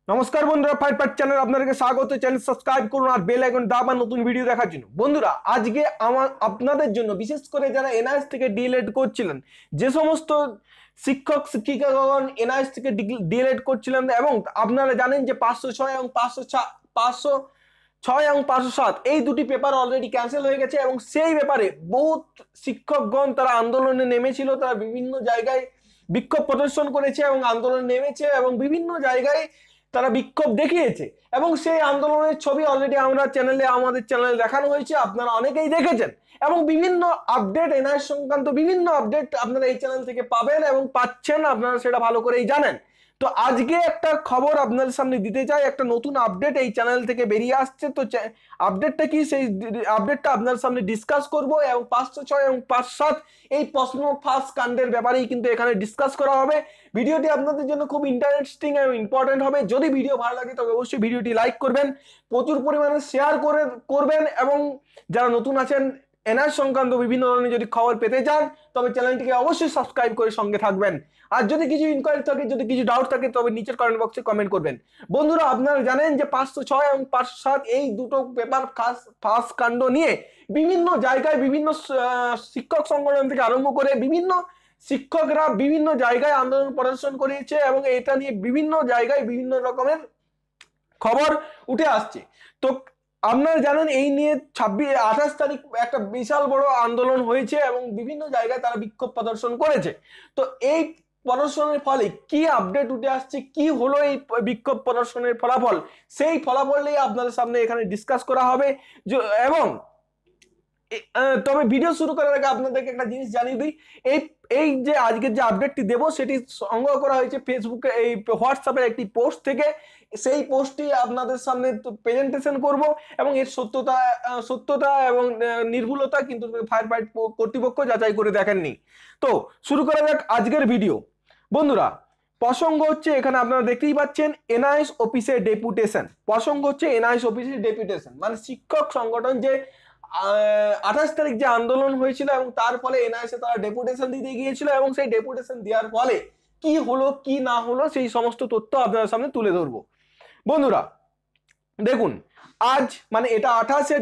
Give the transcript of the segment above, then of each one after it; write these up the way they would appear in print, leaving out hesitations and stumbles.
নমস্কার বন্ধুরা, fight part channel আপনাদেরকে স্বাগত। চ্যানেল সাবস্ক্রাইব করুন আর বেল আইকন দাবান নতুন ভিডিও দেখার জন্য। বন্ধুরা, আজকে আপনাদের জন্য বিশেষ করে যারা এনআইএস থেকে ডিএলএড করছিলেন, যে সমস্ত শিক্ষক শিক্ষিকাগণ এনআইএস থেকে ডিএলএড করছিলেন এবং আপনারা জানেন যে 506 এবং 506 এবং 507 এই দুটি পেপার অলরেডি ক্যান্সেল হয়ে গেছে এবং সেই ব্যাপারে বহুত শিক্ষকগণ তারা আন্দোলনে নেমেছিল। তারা বিভিন্ন জায়গায় বিক্ষোভ প্রদর্শন করেছে এবং আন্দোলনে নেমেছে এবং বিভিন্ন জায়গায় তারা বিক্ষোভ দেখিয়েছে এবং সেই আন্দোলনের ছবি অলরেডি আমাদের চ্যানেলে দেখানো হয়েছে, আপনারা অনেকেই দেখেছেন এবং বিভিন্ন আপডেট এনআইএস সংক্রান্ত বিভিন্ন আপডেট আপনারা এই চ্যানেল থেকে পাবেন এবং পাচ্ছেন, আপনারা সেটা ভালো করেই জানেন। তো আজকে একটা খবর আপনাদের সামনে দিতে চাই, একটা নতুন আপডেট এই চ্যানেল থেকে বেরিয়ে আসছে। তো আপডেটটা কি, সেই আপডেটটা আপনার সামনে ডিসকাস করব এবং 506 এবং 507 এই প্রশ্ন ফাঁস কাণ্ডের ব্যাপারেই কিন্তু এখানে ডিসকাস করা হবে। ভিডিওটি আপনাদের জন্য খুব ইন্টারেস্টিং এবং ইম্পর্টেন্ট হবে। যদি ভিডিও ভালো লাগে তবে অবশ্যই ভিডিওটি লাইক করবেন, প্রচুর পরিমাণে শেয়ার করবেন এবং যারা নতুন আছেন এনআইএস সংক্রান্ত বিভিন্ন ধরনের যদি খবর পেতে চান তবে চ্যানেলটিকে অবশ্যই সাবস্ক্রাইব করে সঙ্গে থাকবেন। আর যদি কিছু ইনকোয়ারি থাকে, যদি কিছু ডাউট থাকে তবে নিচের কমেন্ট বক্সে কমেন্ট করবেন। বন্ধুরা, আপনারা জানেন যে 506 এবং 507 এই দুটো পেপার ফাঁস কাণ্ড নিয়ে বিভিন্ন জায়গায় বিভিন্ন শিক্ষক সংগঠন থেকে আরম্ভ করে বিভিন্ন শিক্ষকরা বিভিন্ন জায়গায় আন্দোলন প্রদর্শন করেছে এবং এটা নিয়ে বিভিন্ন জায়গায় বিভিন্ন রকমের খবর উঠে আসছে। তো আপনারা জানেন এই নিয়ে 28 তারিখ একটা বিশাল বড় আন্দোলন হয়েছে এবং বিভিন্ন জায়গায় তারা বিক্ষোভ প্রদর্শন করেছে। তো এই প্রদর্শনের ফলে কি আপডেট উঠে আসছে, কি হলো এই বিক্ষোভ প্রদর্শনের ফলাফল, সেই ফলাফলই আপনাদের সামনে এখানে ডিসকাস করা হবে। এবং তবে ভিডিও শুরু করার আগে আপনাদেরকে একটা জিনিস জানিয়ে দিই, এই এই যে আজকের যে আপডেটটি দেব সেটি সংগ্রহ করা হয়েছে ফেসবুকে, এই হোয়াটসঅ্যাপের একটি পোস্ট থেকে। সেই পোস্টটি আপনাদের সামনে প্রেজেন্টেশন করব এবং এর সত্যতা এবং নির্ভুলতা কিন্তু ফায়ার ফাইট কর্তৃপক্ষ যাচাই করে দেখেননি। তো শুরু করা যাক আজকের ভিডিও। বন্ধুরা, প্রসঙ্গ হচ্ছে এখানে আপনারা দেখতেই পাচ্ছেন এনআইএস অফিসের ডেপুটেশন। প্রসঙ্গ হচ্ছে এনআইএস অফিসের ডেপুটেশন মানে শিক্ষক সংগঠন যে 28 তারিখ যে আন্দোলন হয়েছিল এবং তার ফলে এনআইএসএ তারা ডেপুটেশন দিতে গিয়েছিল এবং সেই ডেপুটেশন দেওয়ার ফলে কি হলো কি না হলো সেই সমস্ত তথ্য আপনাদের সামনে তুলে ধরবো। বন্ধুরা দেখুন, আজ মানে এটা 28শে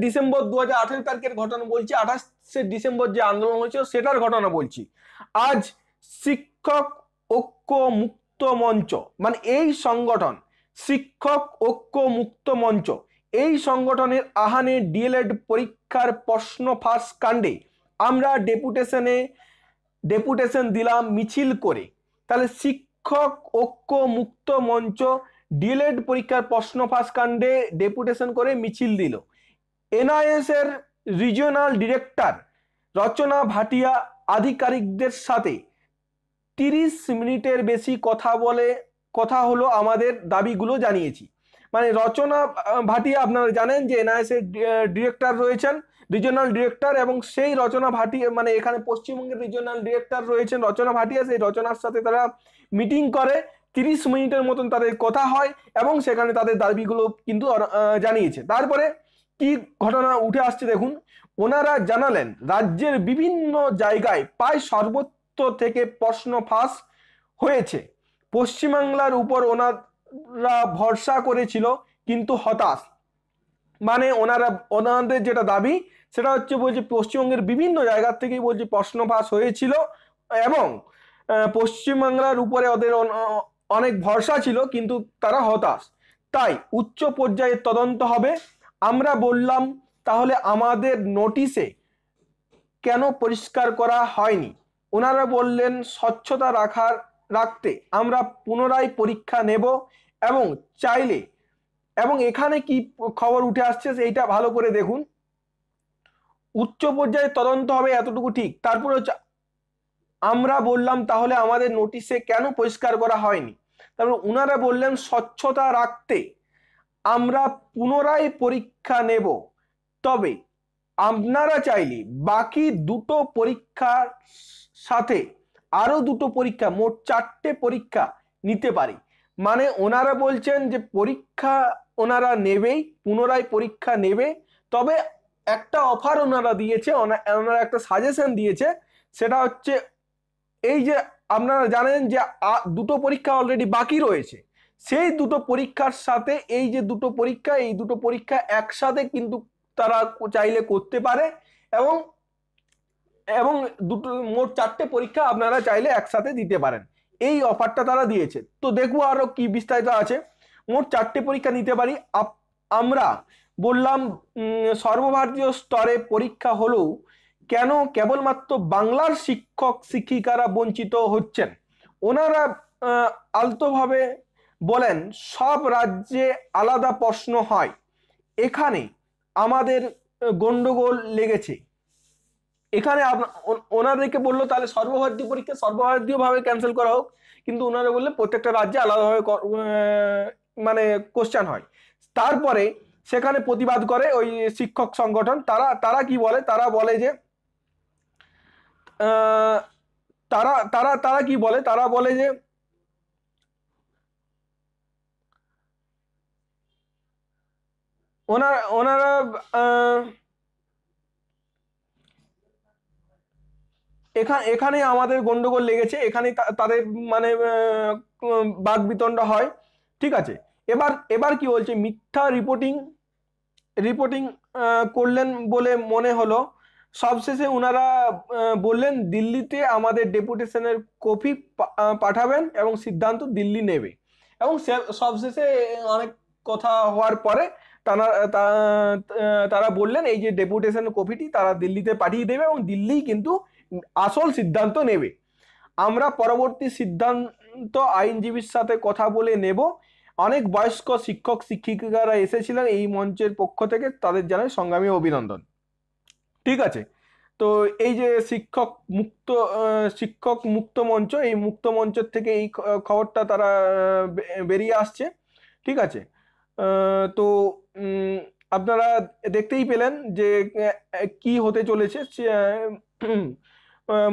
ডিসেম্বর 2018 তারিখের ঘটনা বলছি। 28শে ডিসেম্বর যে আন্দোলন হয়েছিল সেটার ঘটনা বলছি। আজ শিক্ষক ঐক্য মুক্ত মঞ্চ মানে এই সংগঠন শিক্ষক ঐক্য মুক্ত মঞ্চ এই সংগঠনের আহ্বানে ডিএলএড পরীক্ষার প্রশ্ন ফাঁস কাণ্ডে আমরা ডেপুটেশন দিলাম মিছিল করে। তাহলে শিক্ষক ঐক্য মুক্ত মঞ্চ ডিএলএড পরীক্ষার প্রশ্ন ফাঁস কাণ্ডে ডেপুটেশন করে মিছিল দিল। এনআইএস এর রিজিওনাল ডিরেক্টর রচনা ভাটিয়া আধিকারিকদের সাথে 30 মিনিটের বেশি কথা হলো আমাদের দাবিগুলো জানিয়েছি। মানে রচনা ভাটিয়া আপনারা জানেন যে এনআইএস এর ডিরেক্টর রয়েছেন, রিজিওনাল ডিরেক্টর, এবং সেই রচনা ভাটিয়া মানে এখানে পশ্চিমবঙ্গের রিজিওনাল ডিরেক্টর রয়েছেন রচনা ভাটিয়া। সেই রচনার সাথে তারা মিটিং করে 30 মিনিটের মতন তাদের কথা হয় এবং সেখানে তাদের দাবিগুলো কিন্তু জানিয়েছে। তারপরে কি ঘটনা উঠে আসছে দেখুন। ওনারা জানালেন রাজ্যের বিভিন্ন জায়গায় প্রায় সর্বত্র থেকে প্রশ্ন ফাঁস হয়েছে। পশ্চিমবাংলার উপর ওনারা ভরসা করেছিল কিন্তু হতাশ। মানে ওনাদের যেটা দাবি সেটা হচ্ছে বলছে পশ্চিমবঙ্গের বিভিন্ন জায়গা থেকেই বলছে প্রশ্ন ফাঁস হয়েছিল এবং পশ্চিমবাংলার উপরে ওদের অনেক ভরসা ছিল কিন্তু তারা হতাশ, তাই উচ্চ পর্যায়ে তদন্ত হবে। আমরা বললাম তাহলে আমাদের নোটিশে কেন পরিষ্কার করা হয়নি? ওনারা বললেন স্বচ্ছতা রাখতে আমরা পুনরায় পরীক্ষা নেব এবং চাইলে, এবং এখানে কি খবর উঠে আসছে এইটা ভালো করে দেখুন। উচ্চ পর্যায়ে তদন্ত হবে এতটুকু ঠিক, তারপরে হচ্ছে আমরা বললাম তাহলে আমাদের নোটিশে কেন পরিষ্কার করা হয়নি। তারপর ওনারা বললেন স্বচ্ছতা রাখতে আমরা পুনরায় পরীক্ষা নেব, তবে আপনারা চাইলে বাকি দুটো পরীক্ষার সাথে আরো দুটো পরীক্ষা, মোট 4টে পরীক্ষা নিতে পারি। মানে ওনারা বলছেন যে পরীক্ষা ওনারা নেবেই, পুনরায় পরীক্ষা নেবে, তবে একটা অফার ওনারা দিয়েছে, ওনারা একটা সাজেশন দিয়েছে, সেটা হচ্ছে এই যে আপনারা জানেন যে দুটো পরীক্ষা অলরেডি বাকি রয়েছে, সেই দুটো পরীক্ষার সাথে এই যে দুটো পরীক্ষা, এই দুটো পরীক্ষা একসাথে কিন্তু তারা চাইলে করতে পারে, এবং এবং দুটো মোট 4টে পরীক্ষা আপনারা চাইলে একসাথে দিতে পারেন, এই অফারটা তারা দিয়েছে। তো দেখবো আরো কি বিস্তারিত আছে। মোট 4টে পরীক্ষা নিতে পারি আমরা। বললাম সর্বভারতীয় স্তরে পরীক্ষা হলেও কেন কেবলমাত্র বাংলার শিক্ষক শিক্ষিকারা বঞ্চিত হচ্ছেন? ওনারা আলতোভাবে বলেন সব রাজ্যে আলাদা প্রশ্ন হয়, এখানে আমাদের গন্ডগোল লেগেছে। এখানে ওনাদেরকে বললো তাহলে সর্বভারতীয় পরীক্ষা সর্বভারতীয় ভাবে ক্যান্সেল করা হোক, কিন্তু ওনারা বললে প্রত্যেকটা রাজ্যে আলাদাভাবে মানে কোশ্চেন হয়। তারপরে সেখানে প্রতিবাদ করে ওই শিক্ষক সংগঠন, তারা কি বলে, তারা বলে যে তারা তারা তারা কি বলে, তারা বলে যে ওনারা এখানে আমাদের গন্ডগোল লেগেছে, এখানে তাদের মানে বাদ বিতণ্ডা হয়। ঠিক আছে, এবার কি বলছে, মিথ্যা রিপোর্টিং করলেন বলে মনে হলো। সবশেষে ওনারা বললেন দিল্লিতে আমাদের ডেপুটেশনের কপি পাঠাবেন এবং সিদ্ধান্ত দিল্লি নেবে। এবং সবশেষে অনেক কথা হওয়ার পরে তারা বললেন এই যে ডেপুটেশন কপিটি তারা দিল্লিতে পাঠিয়ে দেবে এবং দিল্লি কিন্তু আসল সিদ্ধান্ত নেবে। আমরা পরবর্তী সিদ্ধান্ত আইনজীবীর সাথে কথা বলে নেব। অনেক বয়স্ক শিক্ষক শিক্ষিকারা এসেছিলেন এই মঞ্চের পক্ষ থেকে, তাদের জানাই সংগ্রামী অভিনন্দন। ঠিক আছে, তো এই যে শিক্ষক মুক্ত মঞ্চ, এই মুক্ত মঞ্চের থেকে এই খবরটা তারা বেরিয়ে আসছে। ঠিক আছে, তো আপনারা দেখতেই পেলেন যে কি হতে চলেছে।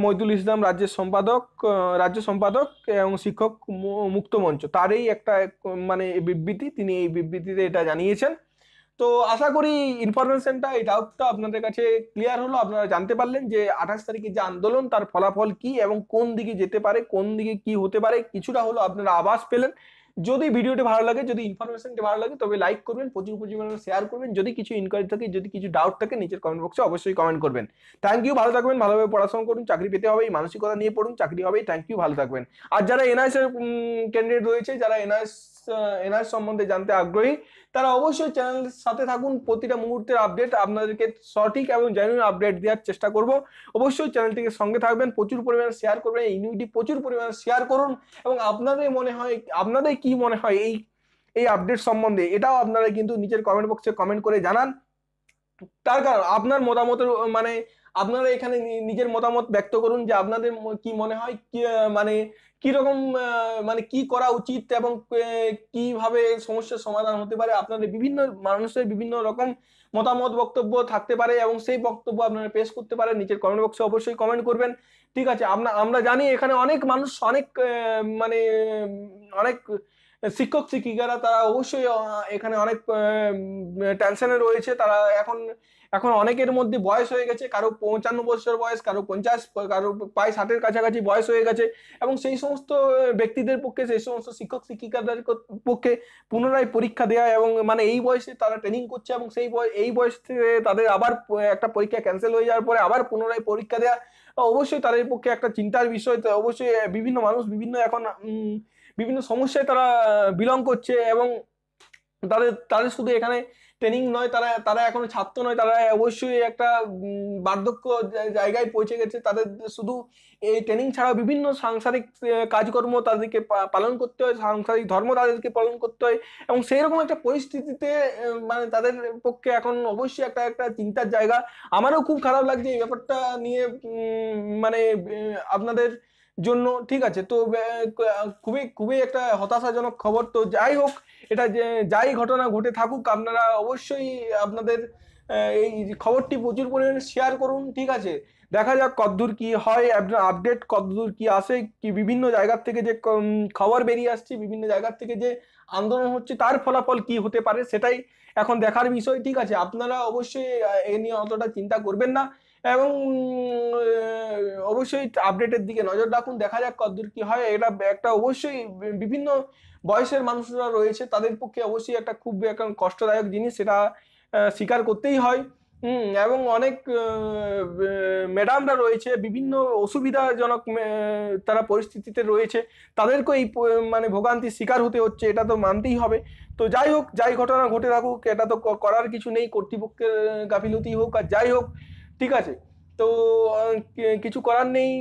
মইদুল ইসলাম রাজ্য সম্পাদক এবং শিক্ষক মুক্ত মঞ্চ, তারই একটা মানে বিবৃতি, তিনি এই বিবৃতিতে এটা জানিয়েছেন। তো আশা করি ইনফরমেশনটা, এই ডাউটটা আপনাদের কাছে ক্লিয়ার হলো। আপনারা জানতে পারলেন যে 28 তারিখে যে আন্দোলন তার ফলাফল কি এবং কোন দিকে যেতে পারে, কোন দিকে কি হতে পারে, কিছুটা হলো আপনারা আভাস পেলেন। যদি ভিডিওটি ভালো লাগে, যদি ইনফরমেশনটি ভালো লাগে, তবে লাইক করবেন, প্রচুর পরিমাণে শেয়ার করবেন। যদি কিছু ইনকোয়ারি থাকে, যদি কিছু ডাউট থাকে, নিচের কমেন্ট বক্সে অবশ্যই কমেন্ট করবেন। থ্যাংক ইউ, ভালো থাকবেন, ভালোভাবে পড়াশোনা করুন, চাকরি পেতে হবে এই মানসিকতা নিয়ে পড়ুন, চাকরি হবেই। থ্যাংক ইউ, ভালো থাকবেন। আর যারা এনআইএস এর ক্যান্ডিডেট রয়েছে, যারা এনআইএস সম্বন্ধে জানতে আগ্রহী, তারা অবশ্যই চ্যানেলের সাথে থাকুন। প্রতিটা মুহূর্তের আপডেট আপনাদেরকে সঠিক এবং জেনুইন আপডেট দেওয়ার চেষ্টা করব। অবশ্যই চ্যানেলটিকে সঙ্গে থাকবেন, প্রচুর পরিমাণে শেয়ার করবেন, এই নিউজটি প্রচুর পরিমাণে শেয়ার করুন। এবং আপনাদের কি মনে হয় এই আপডেট সম্বন্ধে, এটাও আপনারা কিন্তু নিচের কমেন্ট বক্সে কমেন্ট করে জানান। তার কারণ আপনার মতামতের মানে আপনারা এখানে নিজের মতামত ব্যক্ত করুন যে আপনাদের কি মনে হয়, মানে কিরকম মানে কি করা উচিত এবং কিভাবে সমস্যার সমাধান হতে পারে। আপনাদের বিভিন্ন মানুষের বিভিন্ন রকম মতামত বক্তব্য থাকতে পারে এবং সেই বক্তব্য আপনারা পেশ করতে পারেন, নিচের কমেন্ট বক্সে অবশ্যই কমেন্ট করবেন। ঠিক আছে, আমরা জানি এখানে অনেক মানুষ, অনেক মানে অনেক শিক্ষক শিক্ষিকারা তারা অবশ্যই এখানে অনেক টেনশনে রয়েছে। তারা এখন অনেকের মধ্যে বয়স হয়ে গেছে, কারো 55 বছর বয়স, কারো 50, কারো প্রায় 60-এর কাছাকাছি বয়স হয়ে গেছে। এবং সেই সমস্ত ব্যক্তিদের পক্ষে, সেই সমস্ত শিক্ষক শিক্ষিকাদের পক্ষে পুনরায় পরীক্ষা দেওয়া এবং মানে এই বয়সে তারা ট্রেনিং করছে এবং এই বয়স থেকে তাদের আবার একটা পরীক্ষা ক্যান্সেল হয়ে যাওয়ার পরে আবার পুনরায় পরীক্ষা দেওয়া অবশ্যই তাদের পক্ষে একটা চিন্তার বিষয়। তো অবশ্যই বিভিন্ন মানুষ বিভিন্ন সমস্যায় তারা বিলং করছে এবং তাদের শুধু এখানে ট্রেনিং নয়, তারা এখনো ছাত্র নয়, তারা অবশ্যই একটা বার্ধক্য জায়গায় পৌঁছে গেছে। তাদের শুধু এই ট্রেনিং ছাড়াও বিভিন্ন সাংসারিক কাজকর্ম তাদেরকে পালন করতে হয়, সাংসারিক ধর্ম তাদেরকে পালন করতে হয়। এবং সেই রকম একটা পরিস্থিতিতে মানে তাদের পক্ষে এখন অবশ্যই একটা চিন্তার জায়গা। আমারও খুব খারাপ লাগছে এই ব্যাপারটা নিয়ে মানে আপনাদের জন্য। ঠিক আছে, তো খুবই খুবই একটা হতাশাজনক খবর। তো যাই হোক, এটা যাই ঘটনা ঘটে থাকুক, আপনারা অবশ্যই আপনাদের এই খবরটি প্রচুর পরিমাণে শেয়ার করুন। ঠিক আছে, দেখা যাক কতদূর কি হয়, আপডেট কতদূর কি আসে, কি বিভিন্ন জায়গার থেকে যে খবর বেরিয়ে আসছে, বিভিন্ন জায়গার থেকে যে আন্দোলন হচ্ছে, তার ফলাফল কি হতে পারে সেটাই এখন দেখার বিষয়। ঠিক আছে, আপনারা অবশ্যই এ নিয়ে অতটা চিন্তা করবেন না এবং অবশ্যই আপডেটের দিকে নজর রাখুন, দেখা যাক কতদূর কি হয়। এটা একটা অবশ্যই বিভিন্ন বয়সের মানুষরা রয়েছে, তাদের পক্ষে অবশ্যই একটা খুব একটা কষ্টদায়ক জিনিস, সেটা স্বীকার করতেই হয়। এবং অনেক ম্যাডামরা রয়েছে বিভিন্ন অসুবিধাজনক তারা পরিস্থিতিতে রয়েছে, তাদেরকেও এই মানে ভোগান্তির শিকার হতে হচ্ছে, এটা তো মানতেই হবে। তো যাই হোক, যাই ঘটনা ঘটে থাকুক, এটা তো করার কিছু নেই, কর্তৃপক্ষের গাফিলতি হোক আর যাই হোক, ঠিক আছে। তো কিছু করার নেই।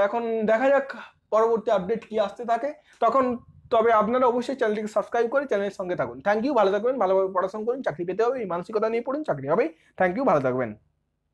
এখন দেখা যাক পরবর্তী আপডেট কি আসতে থাকে তখন। তবে আপনারা অবশ্যই চ্যানেলটিকে সাবস্ক্রাইব করে চ্যানেলের সঙ্গে থাকুন। থ্যাংক ইউ, ভালো থাকবেন, ভালোভাবে পড়াশোনা করুন, চাকরি পেতে হবে এই মানসিকতা নিয়ে পড়ুন, চাকরি হবে। থ্যাংক ইউ, ভালো থাকবেন।